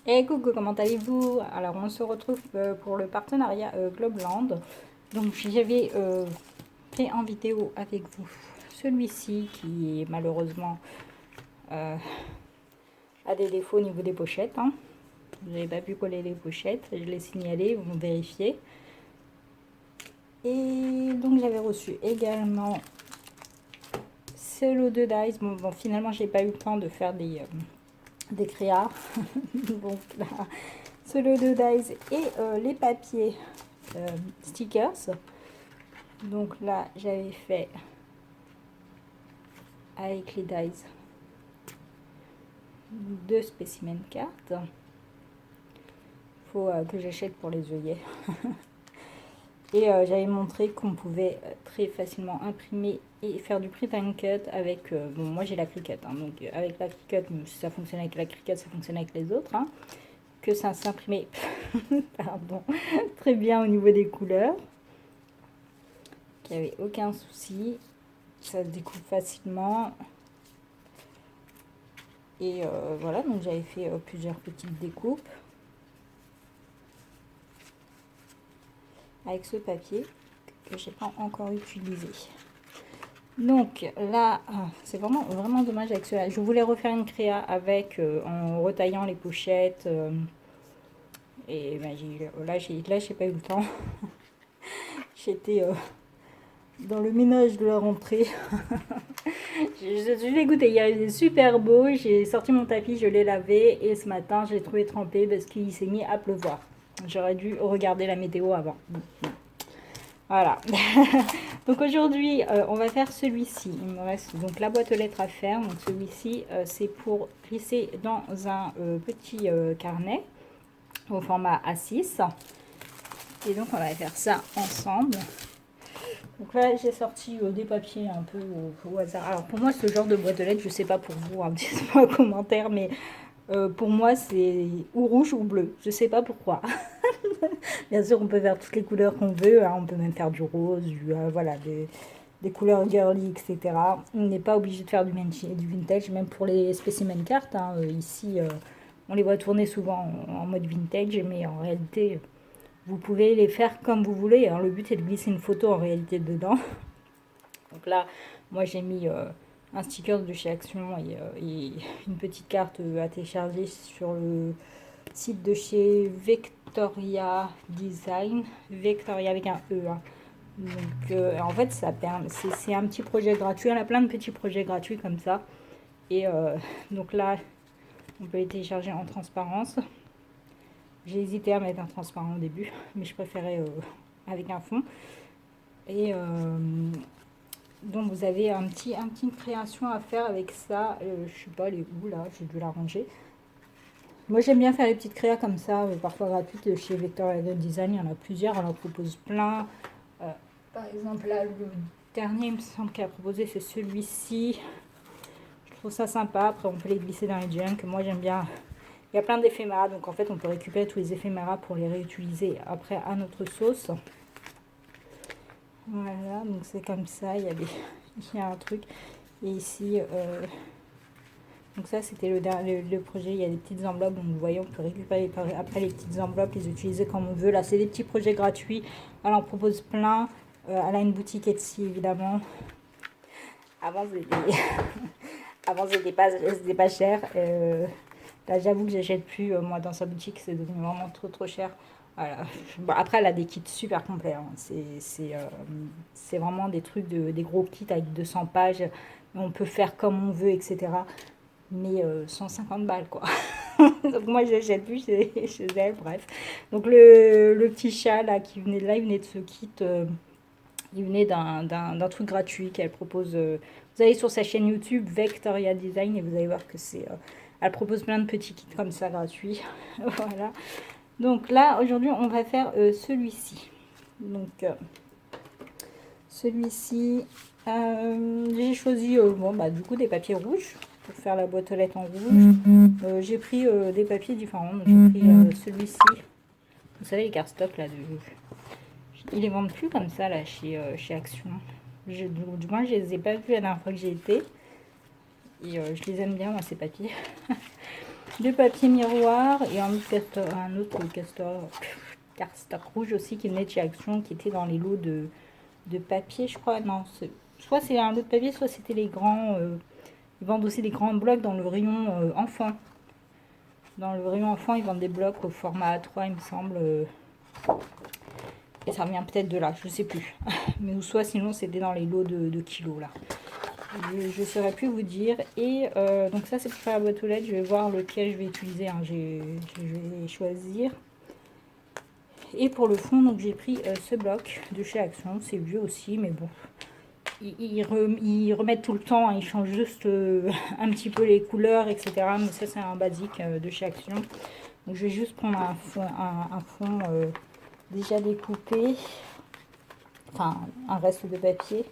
Et coucou, comment allez-vous? Alors, on se retrouve pour le partenariat Globeland. Donc, j'avais fait en vidéo avec vous celui-ci qui malheureusement euh, a des défauts au niveau des pochettes. Hein. Je n'avais pas pu coller les pochettes, je l'ai signalé, vous vérifiez. Et donc, j'avais reçu également ce lot de dice. Bon, finalement, j'ai pas eu le temps de faire des créas. Donc là, ce lot de dies et les papiers stickers. Donc là, j'avais fait avec les dies deux spécimens cartes. Faut que j'achète pour les œillets. Et j'avais montré qu'on pouvait très facilement imprimer et faire du print and cut avec... bon, moi j'ai la Cricut, hein, donc avec la Cricut, si ça fonctionne avec la Cricut, ça fonctionne avec les autres. Hein, que ça s'imprimait pardon, très bien au niveau des couleurs. Qu'il n'y avait aucun souci. Ça se découpe facilement. Et voilà, donc j'avais fait plusieurs petites découpes avec ce papier que j'ai pas encore utilisé. Donc là, c'est vraiment dommage avec cela. Je voulais refaire une créa avec en retaillant les pochettes. Et ben, là, j'ai pas eu le temps. J'étais dans le ménage de la rentrée. Je suis dégoûtée. Il est super beau. J'ai sorti mon tapis, je l'ai lavé. Et ce matin, je l'ai trouvé trempé parce qu'il s'est mis à pleuvoir. J'aurais dû regarder la météo avant. Voilà. Donc aujourd'hui, on va faire celui-ci. Il me reste donc la boîte aux lettres à faire. Donc celui-ci, c'est pour glisser dans un petit carnet au format A6. Et donc on va faire ça ensemble. Donc là, j'ai sorti des papiers un peu au hasard. Alors pour moi, ce genre de boîte aux lettres, je sais pas pour vous, hein, dites-moi en commentaire, mais pour moi, c'est ou rouge ou bleu. Je sais pas pourquoi. Bien sûr, on peut faire toutes les couleurs qu'on veut. Hein. On peut même faire du rose, voilà, des couleurs girly, etc. On n'est pas obligé de faire du vintage, même pour les spécimens cartes. Hein. Ici, on les voit tourner souvent en mode vintage, mais en réalité, vous pouvez les faire comme vous voulez. Hein. Le but est de glisser une photo en réalité dedans. Donc là, moi j'ai mis un sticker de chez Action et une petite carte à télécharger sur le site de chez Vectoria Design. Vectoria avec un E. Hein. Donc en fait, c'est un petit projet gratuit. On a plein de petits projets gratuits comme ça. Et donc là, on peut les télécharger en transparence. J'ai hésité à mettre un transparent au début, mais je préférais avec un fond. Et donc vous avez un petit création à faire avec ça. Je sais pas, elle est où là? J'ai dû la ranger. Moi j'aime bien faire les petites créas comme ça, parfois gratuites chez Vector Design. Il y en a plusieurs, elle en propose plein. Par exemple là, le dernier il me semble qu'elle a proposé c'est celui-ci. Je trouve ça sympa. Après on peut les glisser dans les junk. Moi j'aime bien. Il y a plein d'éphéméras, donc en fait on peut récupérer tous les éphéméras pour les réutiliser après à notre sauce. Voilà, donc c'est comme ça, il y a un truc. Et ici, donc ça c'était le projet, il y a des petites enveloppes, donc vous voyez on peut récupérer après les petites enveloppes, les utiliser comme on veut. Là c'est des petits projets gratuits, elle en propose plein. Elle a une boutique Etsy évidemment. Avant c'était avant c'était pas cher. Là j'avoue que j'achète plus, moi dans sa boutique c'est devenu vraiment trop cher. Voilà. Bon, après, elle a des kits super complets. Hein. C'est vraiment des trucs, des gros kits avec 200 pages. On peut faire comme on veut, etc. Mais 150 balles, quoi. Donc moi, j'achète plus chez elle, bref. Donc le petit chat, là, qui venait de là, il venait de ce kit. Il venait d'un truc gratuit qu'elle propose. Vous allez sur sa chaîne YouTube, Vectoria Design, et vous allez voir que elle propose plein de petits kits comme ça, gratuits. Voilà. Donc là, aujourd'hui, on va faire celui-ci. Donc, celui-ci, j'ai choisi, bon, bah, du coup, des papiers rouges pour faire la boîte aux lettres en rouge. J'ai pris des papiers différents. Donc, j'ai pris celui-ci. Vous savez, les cardstock, là, ils les vendent plus comme ça, là, chez Action. Du moins, je les ai pas vus la dernière fois que j'ai été. Et je les aime bien, moi, ces papiers. de papier miroir et un autre cardstock rouge aussi qui venait de chez Action, qui était dans les lots de papier, je crois. Non, soit c'est un lot de papier, soit c'était les grands. Ils vendent aussi des grands blocs dans le rayon enfant. Dans le rayon enfant, ils vendent des blocs au format A3, il me semble. Et ça vient peut-être de là, je sais plus. Mais ou soit sinon c'était dans les lots de kilos là. Je ne saurais plus vous dire. Et donc ça c'est pour faire la boîte aux lettres. Je vais voir lequel je vais utiliser. Hein. Je vais choisir. Et pour le fond, donc j'ai pris ce bloc de chez Action. C'est vieux aussi, mais bon. Ils remettent tout le temps. Hein. Ils changent juste un petit peu les couleurs, etc. Mais ça c'est un basique de chez Action. Donc je vais juste prendre un fond déjà découpé. Enfin, un reste de papier.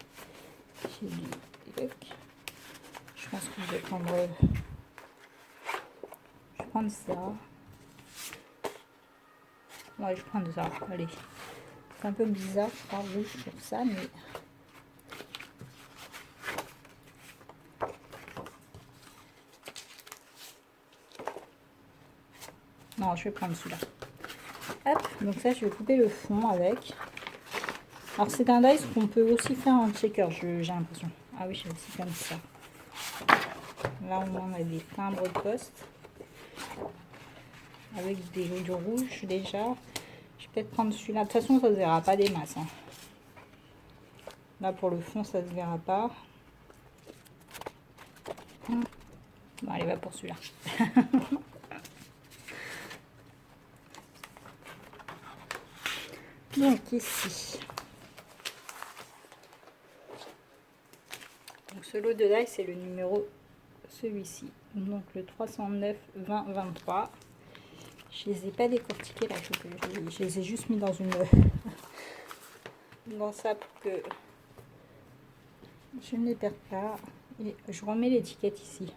Je pense que je vais prendre ça. Ouais, je vais prendre ça. Allez. C'est un peu bizarre, je crois, rouge pour ça, mais... Non, je vais prendre celui-là. Hop, donc ça, je vais couper le fond avec. Alors, c'est un dice qu'on peut aussi faire en checker, j'ai l'impression. Ah oui, c'est aussi comme ça. Là, on a des timbres de poste. Avec du rouge, déjà. Je vais peut-être prendre celui-là. De toute façon, ça ne se verra pas des masses. Hein. Là, pour le fond, ça ne se verra pas. Bon, allez, va pour celui-là. Donc, ici. Donc, ce lot de dice, c'est le numéro, celui-ci. Donc, le 309, 20, 23. Je les ai pas décortiqués là. Je les ai juste mis dans une... dans ça pour que je ne les perde pas. Et je remets l'étiquette ici.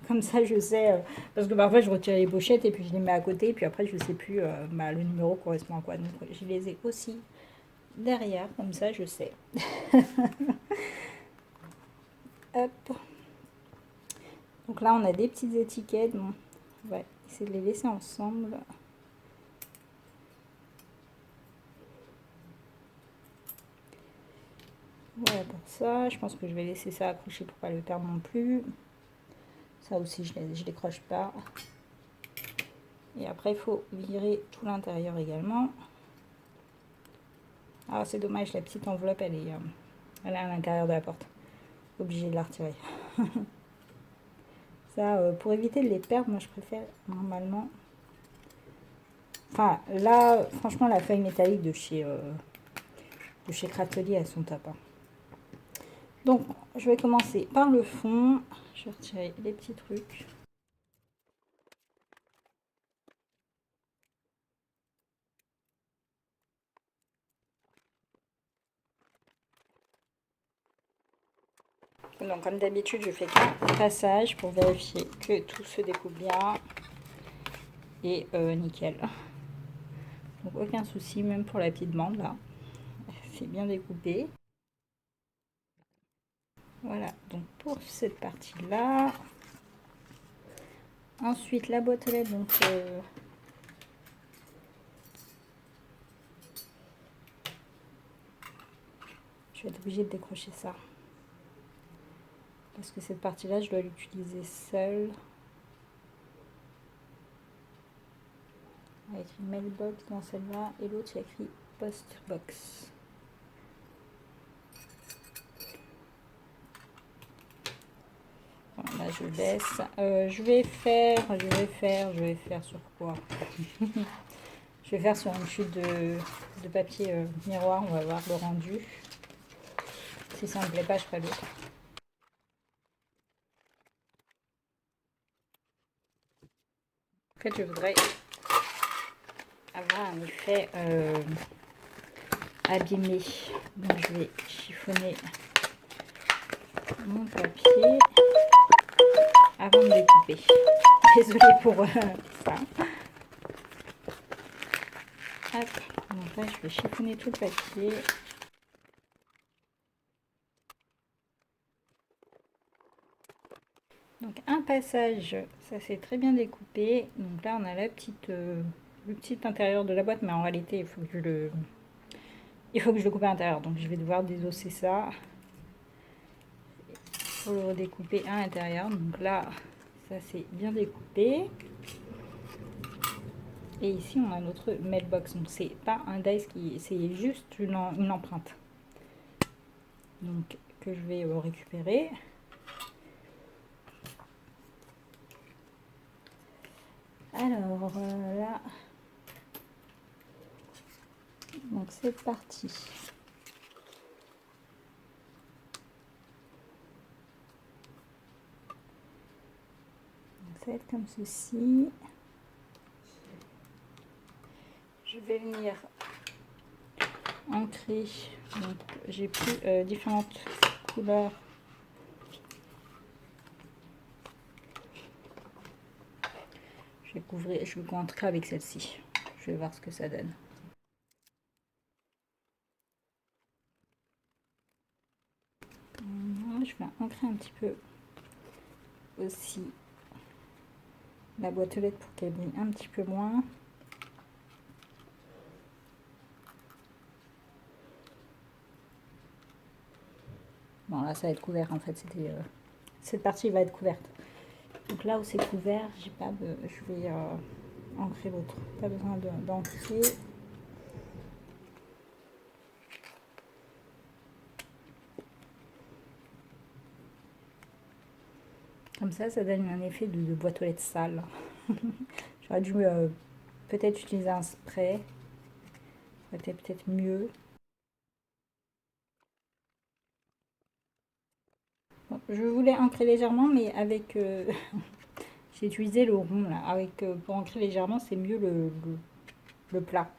Comme ça, je sais, parce que parfois je retire les pochettes et puis je les mets à côté, et puis après je sais plus le numéro correspond à quoi. Donc je les ai aussi derrière, comme ça je sais. Hop. Donc là on a des petites étiquettes. Bon, on va essayer de les laisser ensemble. Voilà pour ça. Je pense que je vais laisser ça accroché pour pas le perdre non plus. Ça aussi, je décroche pas. Et après, il faut virer tout l'intérieur également. Ah, c'est dommage, la petite enveloppe, elle est à l'intérieur de la porte. Obligée de la retirer. Ça, pour éviter de les perdre, moi, je préfère normalement... Enfin, là, franchement, la feuille métallique de chez Craftly, elles sont top. Hein. Donc, je vais commencer par le fond. Je vais retirer les petits trucs. Donc, comme d'habitude, je fais un passage pour vérifier que tout se découpe bien. Et nickel. Donc, aucun souci, même pour la petite bande, là. C'est bien découpé. Voilà, donc pour cette partie-là. Ensuite, la boîte aux lettres, donc... je vais être obligée de décrocher ça. Parce que cette partie-là, je dois l'utiliser seule. Il y a écrit mailbox dans celle-là et l'autre, il y a écrit postbox. Là, je baisse. Je vais faire sur quoi? Je vais faire sur une chute de papier miroir. On va voir le rendu. Si ça ne me plaît pas, je ferai l'autre. En fait, je voudrais avoir un effet abîmé. Donc, je vais chiffonner mon papier avant de découper. Désolée pour ça. Hop. Donc là, je vais chiffonner tout le papier. Donc Donc un passage, ça s'est très bien découpé. Donc là on a la petite, le petit intérieur de la boîte, mais en réalité il faut que je le coupe à l'intérieur. Donc je vais devoir désosser ça pour le redécouper à l'intérieur. Donc là ça c'est bien découpé. Et ici on a notre mailbox. Donc c'est pas un dice, c'est juste une empreinte. Donc que je vais récupérer. Alors là, donc c'est parti. Donc, ça va être comme ceci. Je vais venir ancrer. Donc j'ai pris différentes couleurs. Je vais ancrer avec celle-ci. Je vais voir ce que ça donne. Je vais ancrer un petit peu aussi la boîte aux lettres pour qu'elle brille un petit peu moins. Bon là ça va être couvert en fait, cette partie va être couverte. Donc là où c'est couvert, j'ai pas de, je vais ancrer l'autre. Pas besoin d'ancrer. Comme ça donne un effet de boîte aux lettres sale. J'aurais dû peut-être utiliser un spray. C'était peut-être mieux. Bon, je voulais ancrer légèrement, mais avec... j'ai utilisé le rond là. Avec, pour ancrer légèrement, c'est mieux le plat.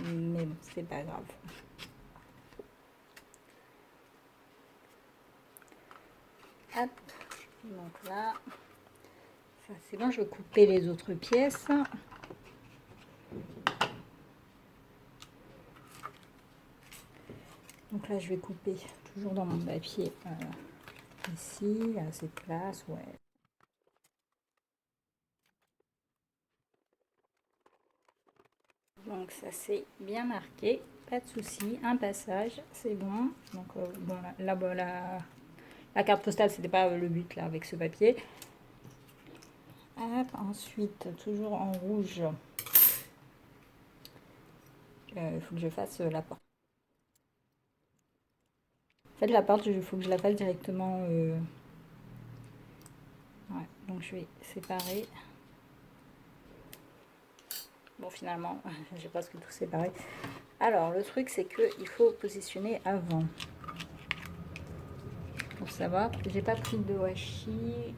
Mais bon, c'est pas grave. Hop. Donc là, ça c'est bon. Je vais couper les autres pièces. Donc là, je vais couper toujours dans mon papier ici, à cette place, ouais. Donc ça c'est bien marqué, pas de souci, un passage, c'est bon. Donc bon, la carte postale, c'était pas le but là avec ce papier. Hop, ensuite, toujours en rouge, il faut que je fasse la porte. En fait, la porte, il faut que je la fasse directement. Ouais, donc je vais séparer. Bon, finalement, j'ai presque tout séparé. Alors, le truc, c'est qu'il faut positionner avant. Pour savoir, j'ai pas pris de washi.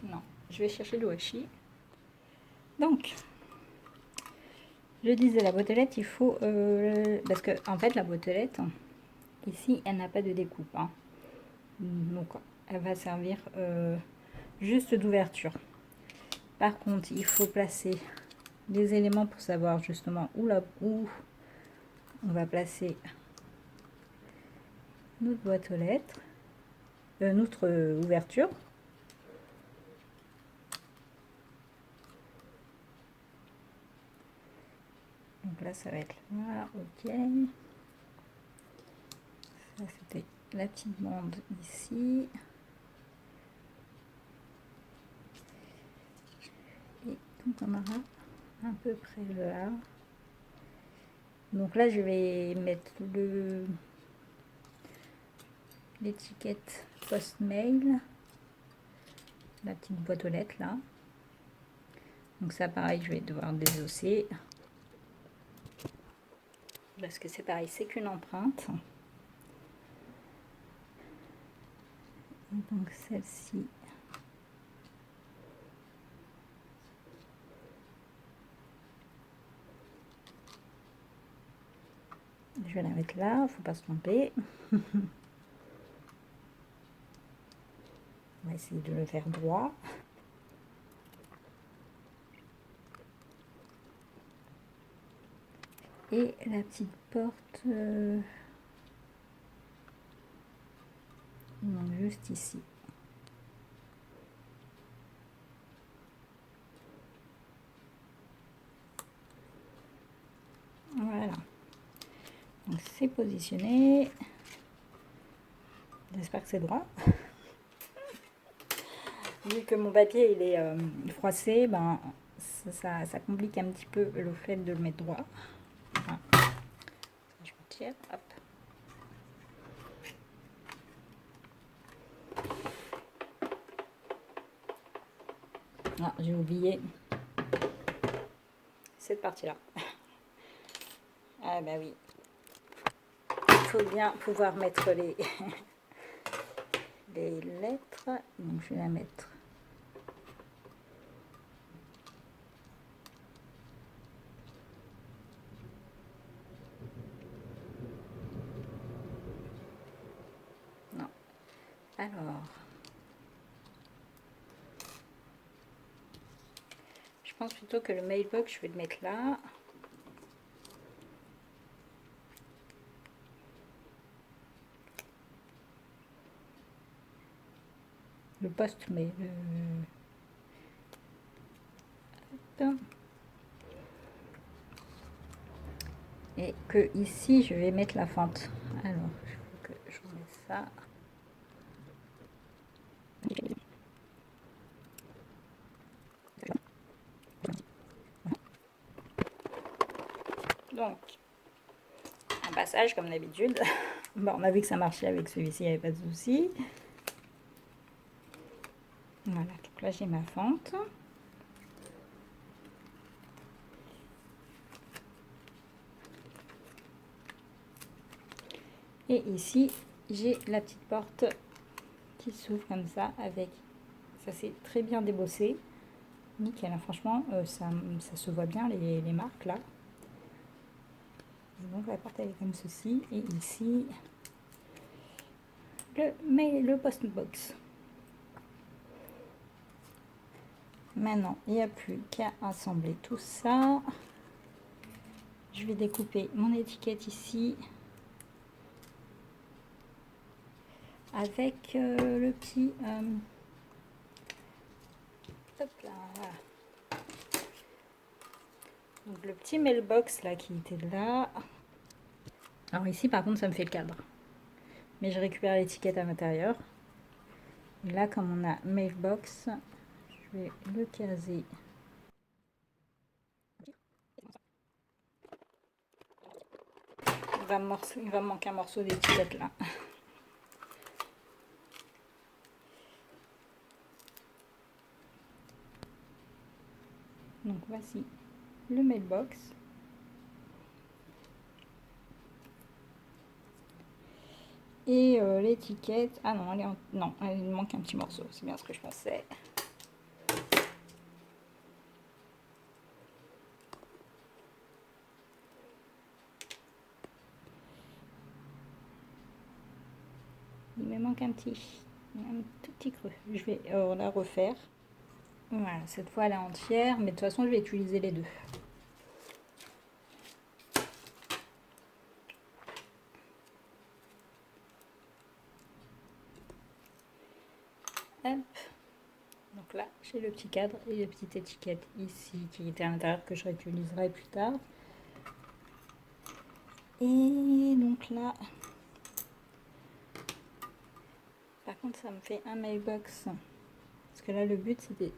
Non, je vais chercher le washi. Donc, je disais, la boîte aux lettres, il faut... parce que, en fait, la boîte aux lettres, ici, elle n'a pas de découpe. Hein. Donc, elle va servir juste d'ouverture. Par contre, il faut placer des éléments pour savoir justement où on va placer notre boîte aux lettres, notre ouverture. Donc là, ça va être là, ok. Ça, c'était la petite bande ici. Et donc, on aura à peu près là. Donc là, je vais mettre l'étiquette post-mail, la petite boîte aux lettres là. Donc ça, pareil, je vais devoir désosser. Parce que c'est pareil, c'est qu'une empreinte. Donc celle-ci. Je vais la mettre là, faut pas se tromper. On va essayer de le faire droit. Et la petite porte, il manque juste ici. Voilà. Donc c'est positionné. J'espère que c'est droit. Vu que mon papier il est froissé, ben, ça complique un petit peu le fait de le mettre droit. Voilà. Je retire, hop. Ah, j'ai oublié cette partie-là. Ah bah oui. Il faut bien pouvoir mettre les, les lettres. Donc je vais la mettre. Non. Alors. Je pense plutôt que le mailbox, je vais le mettre là. Le poste, mais et que ici, je vais mettre la fente. Alors, il faut que je remette ça. Donc, un passage comme d'habitude. Bon, on a vu que ça marchait avec celui-ci, il n'y avait pas de souci. Voilà, donc là j'ai ma fente. Et ici, j'ai la petite porte qui s'ouvre comme ça avec... Ça c'est très bien débossé. Nickel, hein, franchement, ça se voit bien les marques là. Donc la porte elle est comme ceci. Et ici, le post-box. Maintenant, il n'y a plus qu'à assembler tout ça. Je vais découper mon étiquette ici. Avec le petit... hop là, voilà. Donc le petit mailbox là qui était là. Alors ici par contre ça me fait le cadre. Mais je récupère l'étiquette à l'intérieur. Et là comme on a mailbox, je vais le caser. Il va me manquer un morceau d'étiquette là. Donc voici le mailbox. Et l'étiquette, ah non, non, il manque un petit morceau, c'est bien ce que je pensais. Il me manque un tout petit creux. Je vais la refaire. Voilà, cette fois elle est entière, mais de toute façon je vais utiliser les deux. Hop. Donc là, j'ai le petit cadre et la petite étiquette ici qui était à l'intérieur que je réutiliserai plus tard. Et donc là, par contre, ça me fait un mailbox. Parce que là, le but, c'était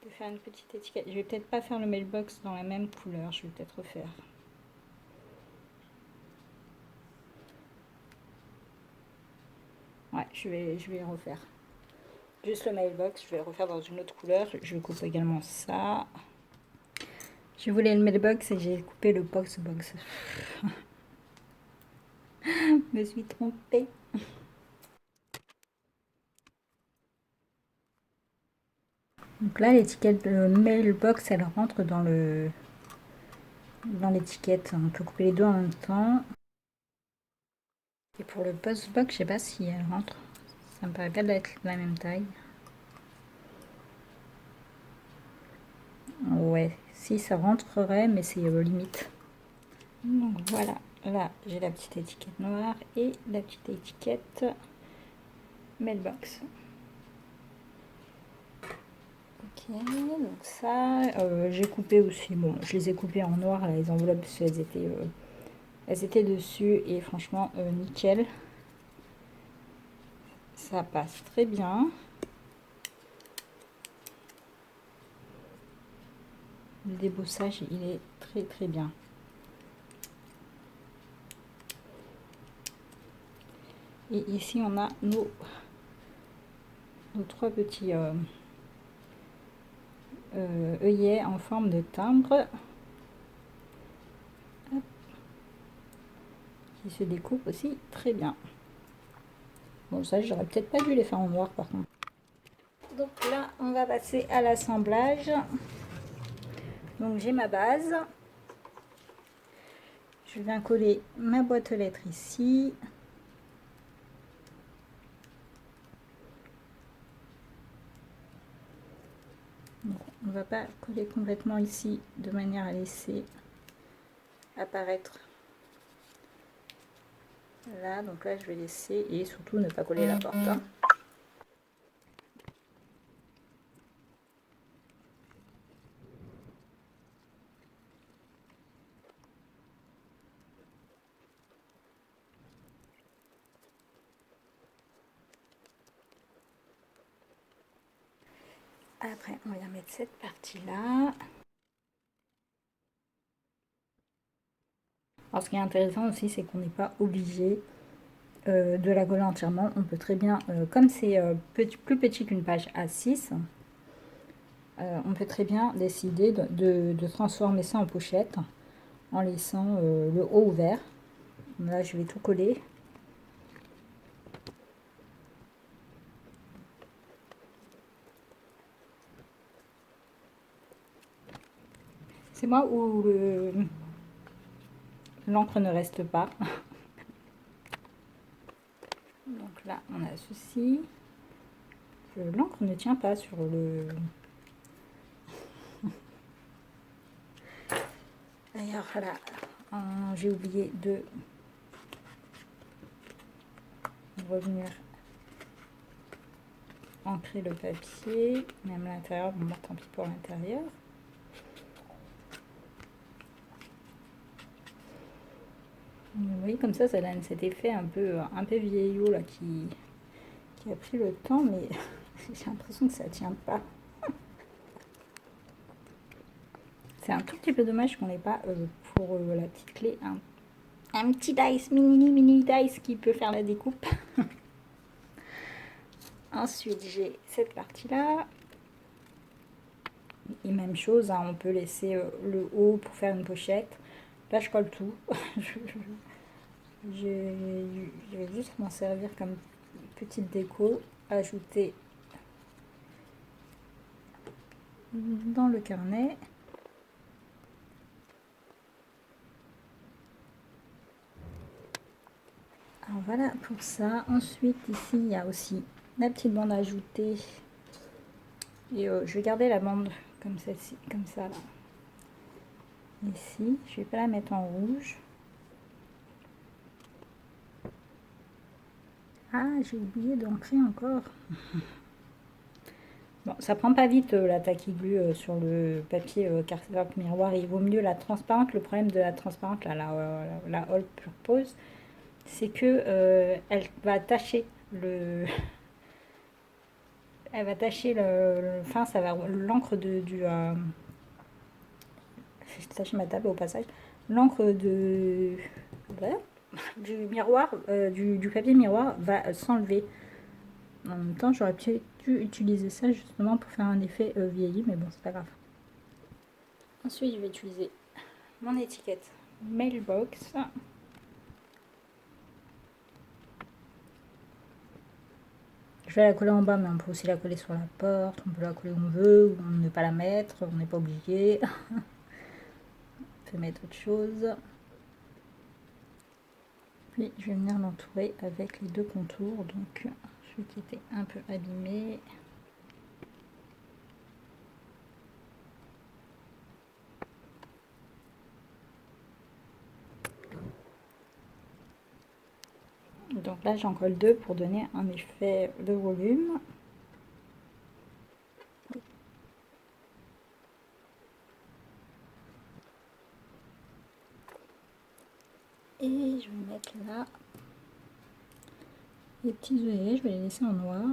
de faire une petite étiquette. Je vais peut-être pas faire le mailbox dans la même couleur. Je vais peut-être refaire. Ouais, je vais refaire. Juste le mailbox, je vais refaire dans une autre couleur. Je coupe également ça. Je voulais le mailbox et j'ai coupé le box. Je me suis trompée. Donc là, l'étiquette de mailbox, elle rentre dans l'étiquette. On peut couper les deux en même temps. Et pour le postbox, je sais pas si elle rentre. Ça me paraît pas d'être la même taille. Ouais, si ça rentrerait, mais c'est limite. Donc voilà, là j'ai la petite étiquette noire et la petite étiquette mailbox. Ok, donc ça, j'ai coupé aussi. Bon, je les ai coupées en noir, là, les enveloppes, parce qu'elles elles étaient dessus et franchement, nickel. Ça passe très bien. Le déboussage, il est très très bien. Et ici, on a nos 3 petits œillets en forme de timbre. Hop. Qui se découpent aussi très bien. Bon, ça, j'aurais peut-être pas dû les faire en noir par contre. Donc là, on va passer à l'assemblage. Donc j'ai ma base. Je viens coller ma boîte aux lettres ici. Bon, on ne va pas coller complètement ici de manière à laisser apparaître là. Donc là, je vais laisser et surtout ne pas coller la porte. Hein. Après, on va mettre cette partie-là. Alors, ce qui est intéressant aussi, c'est qu'on n'est pas obligé de la coller entièrement. On peut très bien, comme c'est plus petit qu'une page A6, on peut très bien décider de transformer ça en pochette en laissant le haut ouvert. Là, je vais tout coller. C'est moi où l'encre ne reste pas. Donc là, on a ceci. L'encre ne tient pas sur le... D'ailleurs, voilà, j'ai oublié de revenir ancrer le papier, même l'intérieur, bon, tant pis pour l'intérieur. Vous voyez, comme ça donne cet effet un peu vieillot là qui a pris le temps, mais j'ai l'impression que ça tient pas. C'est un tout petit peu dommage qu'on n'ait pas pour la petite clé un petit dice, mini dice qui peut faire la découpe. Ensuite, j'ai cette partie-là. Et même chose, hein, on peut laisser le haut pour faire une pochette. Là, je colle tout. Je vais juste m'en servir comme petite déco. Ajouter dans le carnet. Alors voilà pour ça. Ensuite, ici, il y a aussi la petite bande ajoutée. Et je vais garder la bande comme celle-ci, comme ça là. Ici, je vais pas la mettre en rouge. Ah, j'ai oublié d'ancrer encore. Bon, ça prend pas vite la taquiglu sur le papier cardstock miroir. Il vaut mieux la transparente. Le problème de la transparente, là, la All Purpose, c'est que elle va tacher le... Elle va tacher enfin, ça va l'encre du... J'ai taché ma table au passage. L'encre de... Voilà, du miroir, du papier miroir va s'enlever. En même temps, j'aurais pu utiliser ça justement pour faire un effet vieilli, mais bon, c'est pas grave. Ensuite, je vais utiliser mon étiquette Mailbox. Je vais la coller en bas, mais on peut aussi la coller sur la porte, on peut la coller où on veut, ou ne pas la mettre, on n'est pas obligé. On peut mettre autre chose. Puis je vais venir l'entourer avec les deux contours, donc celui qui était un peu abîmé. Donc là j'en colle 2 pour donner un effet de volume. Et je vais mettre là les petits œillets, je vais les laisser en noir.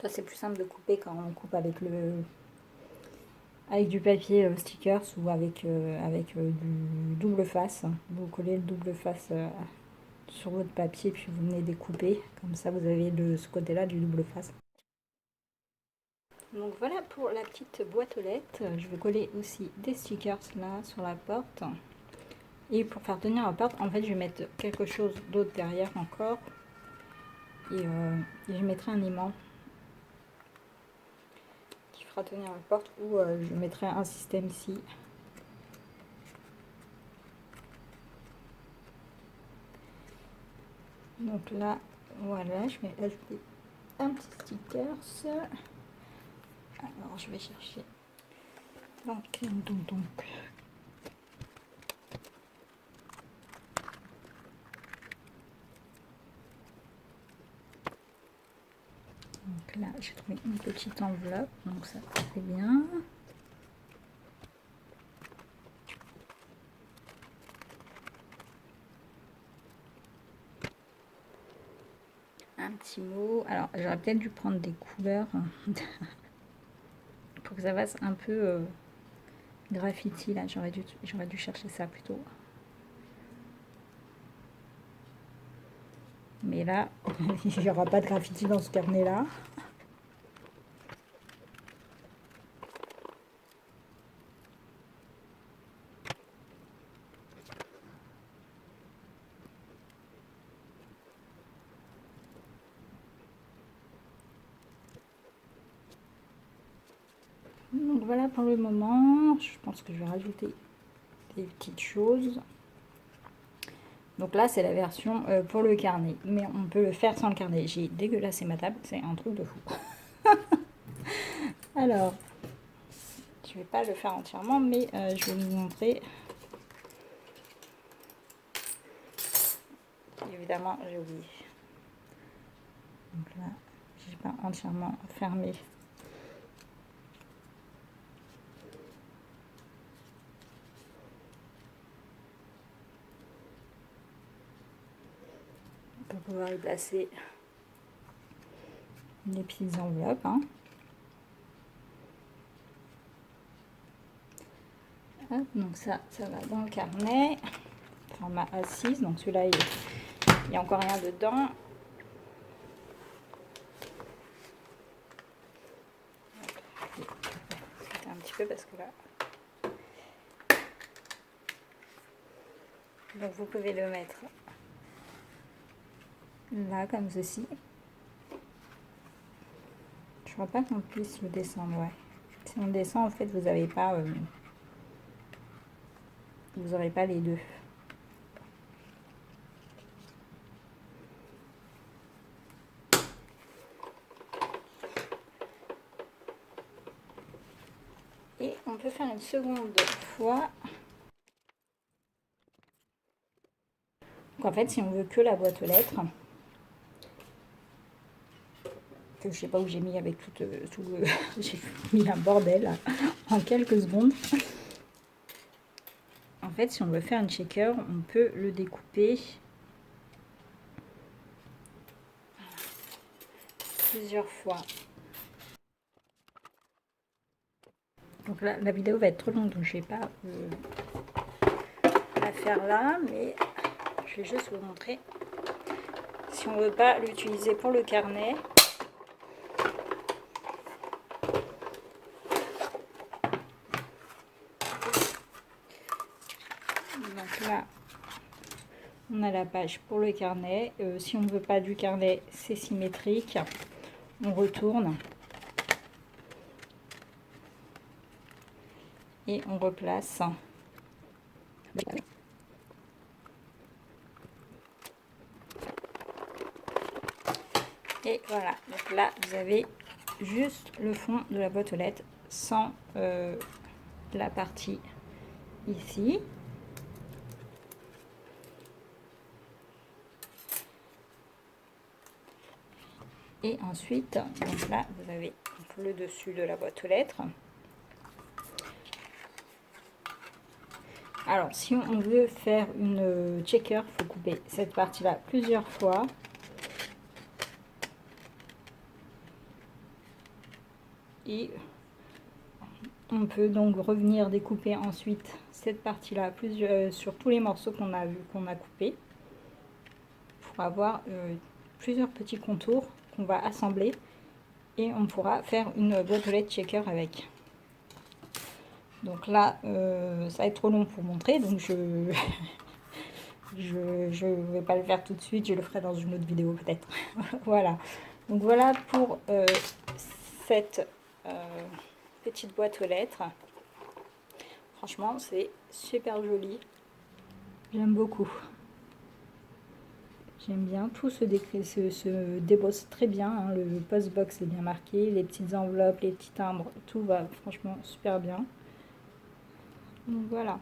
Ça c'est plus simple de couper quand on coupe avec du papier stickers ou avec du double face. Vous collez le double face sur votre papier puis vous venez découper. Comme ça vous avez de ce côté là du double face. Donc voilà pour la petite boîte aux lettres. Je vais coller aussi des stickers là sur la porte. Et pour faire tenir la porte, en fait je vais mettre quelque chose d'autre derrière encore. Et je mettrai un aimant qui fera tenir la porte, ou je mettrai un système ici. Donc là, voilà, je vais ajouter un petit stickers. Alors je vais chercher donc là j'ai trouvé une petite enveloppe, donc ça c'est bien. Un petit mot, alors j'aurais peut-être dû prendre des couleurs pour que ça fasse un peu graffiti là, j'aurais dû chercher ça plutôt. Mais là, il n'y aura pas de graffiti dans ce carnet là. Donc voilà pour le moment, je pense que je vais rajouter des petites choses. Donc là c'est la version pour le carnet, mais on peut le faire sans le carnet. J'ai dégueulassé ma table, c'est un truc de fou. Alors, je vais pas le faire entièrement, mais je vais vous montrer. Évidemment j'ai oublié. Donc là, j'ai pas entièrement fermé. Pour pouvoir y placer les petites enveloppes. Hein. Hop, donc ça va dans le carnet. Format A6, donc celui-là, il n'y a encore rien dedans. C'était un petit peu parce que là... Donc vous pouvez le mettre là, comme ceci. Je crois pas qu'on puisse le descendre, ouais. Si on descend, en fait, vous n'aurez pas les deux. Et on peut faire une seconde fois. Donc en fait, si on veut que la boîte aux lettres, que je sais pas où j'ai mis avec tout le... j'ai mis un bordel en quelques secondes. En fait, si on veut faire une shaker, on peut le découper plusieurs fois. Donc là, la vidéo va être trop longue, donc je vais pas la faire là, mais je vais juste vous montrer. Si on veut pas l'utiliser pour le carnet, donc là, on a la page pour le carnet. Si on ne veut pas du carnet, c'est symétrique. On retourne et on replace. Et voilà, donc là vous avez juste le fond de la boîte aux lettres sans la partie ici. Et ensuite, donc là, vous avez le dessus de la boîte aux lettres. Alors, si on veut faire une checker, il faut couper cette partie-là plusieurs fois. Et on peut donc revenir découper ensuite cette partie-là sur tous les morceaux qu'on a coupés pour avoir plusieurs petits contours qu'on va assembler et on pourra faire une boîte aux lettres checker avec. Donc là, ça va être trop long pour montrer, donc je vais pas le faire tout de suite, je le ferai dans une autre vidéo peut-être. Voilà, donc voilà pour cette petite boîte aux lettres. Franchement, c'est super joli, j'aime beaucoup. J'aime bien, tout se débosse très bien, hein. Le postbox est bien marqué, les petites enveloppes, les petits timbres, tout va franchement super bien. Donc voilà.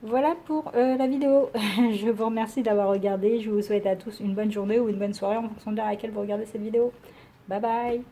Voilà pour la vidéo. Je vous remercie d'avoir regardé. Je vous souhaite à tous une bonne journée ou une bonne soirée en fonction de l'heure à laquelle vous regardez cette vidéo. Bye bye.